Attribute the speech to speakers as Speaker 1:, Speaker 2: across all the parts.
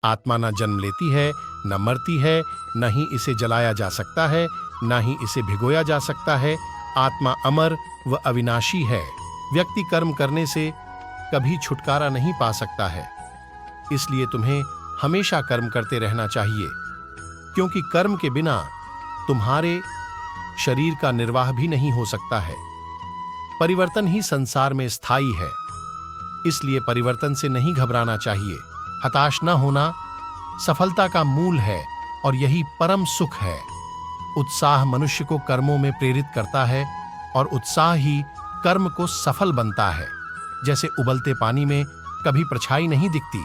Speaker 1: आत्मा न जन्म लेती है, न मरती है, न ही इसे जलाया जा सकता है, न ही इसे भिगोया जा सकता है। आत्मा अमर व अविनाशी है। व्यक्ति कर्म करने से कभी छुटकारा नहीं पा सकता है। इसलिए तुम्हें हमेशा कर्म करते रहना चाहिए, क्योंकि कर्म के बिना तुम्हारे शरीर का निर्वाह भी नहीं हो सकता है। परिवर्तन ही संसार में स्थायी है, इसलिए परिवर्तन से नहीं घबराना चाहिए। हताश न होना सफलता का मूल है और यही परम सुख है। उत्साह मनुष्य को कर्मों में प्रेरित करता है और उत्साह ही कर्म को सफल बनता है। जैसे उबलते पानी में कभी परछाई नहीं दिखती,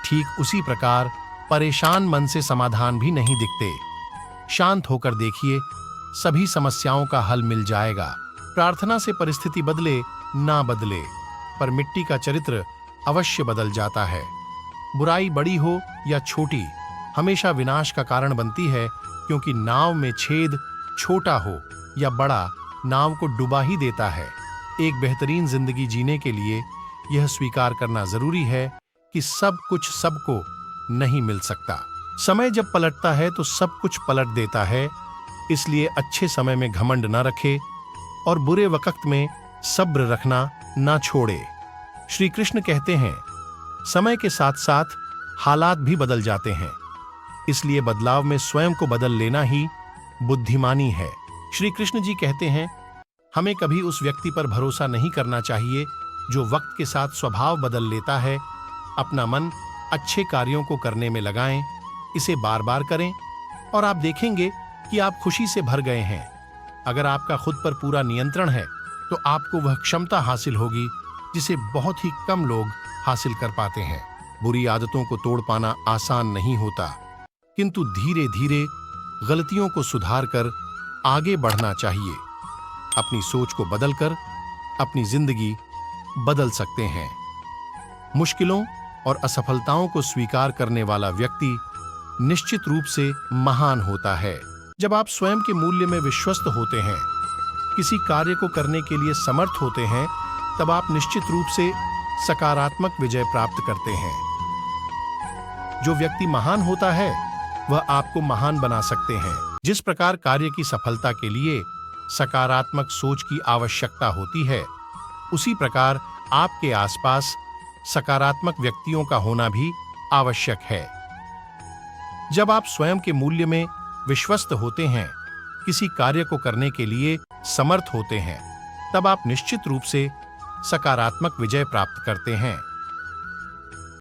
Speaker 1: ठीक उसी प्रकार परेशान मन से समाधान भी नहीं दिखते। शांत होकर देखिए, सभी समस्याओं का हल मिल जाएगा। प्रार्थना से परिस्थिति बदले ना बदले, पर मिट्टी का चरित्र अवश्य बदल जाता है। बुराई बड़ी हो या छोटी, हमेशा विनाश का कारण बनती है, क्योंकि नाव में छेद छोटा हो या बड़ा, नाव को डुबा ही देता है। एक बेहतरीन जिंदगी जीने के लिए यह स्वीकार करना जरूरी है कि सब कुछ सबको नहीं मिल सकता। समय जब पलटता है तो सब कुछ पलट देता है। इसलिए अच्छे समय में घमंड न रखे और बुरे वक्त में सब्र रखना ना छोड़े। श्री कृष्ण कहते हैं, समय के साथ साथ हालात भी बदल जाते हैं, इसलिए बदलाव में स्वयं को बदल लेना ही बुद्धिमानी है। श्री कृष्ण जी कहते हैं, हमें कभी उस व्यक्ति पर भरोसा नहीं करना चाहिए जो वक्त के साथ स्वभाव बदल लेता है। अपना मन अच्छे कार्यों को करने में लगाएं, इसे बार बार करें और आप देखेंगे कि आप खुशी से भर गए हैं। अगर आपका खुद पर पूरा नियंत्रण है तो आपको वह क्षमता हासिल होगी जिसे बहुत ही कम लोग हासिल कर पाते हैं। बुरी आदतों को तोड़ पाना आसान नहीं होता, किंतु धीरे धीरे गलतियों को सुधार कर आगे बढ़ना चाहिए। अपनी सोच को बदलकर अपनी जिंदगी बदल सकते हैं। मुश्किलों और असफलताओं को स्वीकार करने वाला व्यक्ति निश्चित रूप से महान होता है। जब आप स्वयं के मूल्य में विश्वस्त होते हैं, किसी कार्य को करने के लिए समर्थ होते हैं, तब आप निश्चित रूप से सकारात्मक विजय प्राप्त करते हैं। जो व्यक्ति महान होता है वह आपको महान बना सकते हैं। जिस प्रकार कार्य की सफलता के लिए सकारात्मक सोच की आवश्यकता होती है, उसी प्रकार आपके आसपास सकारात्मक व्यक्तियों का होना भी आवश्यक है। जब आप स्वयं के मूल्य में विश्वस्त होते हैं, किसी कार्य को करने के लिए समर्थ होते हैं, तब आप निश्चित रूप से सकारात्मक विजय प्राप्त करते हैं।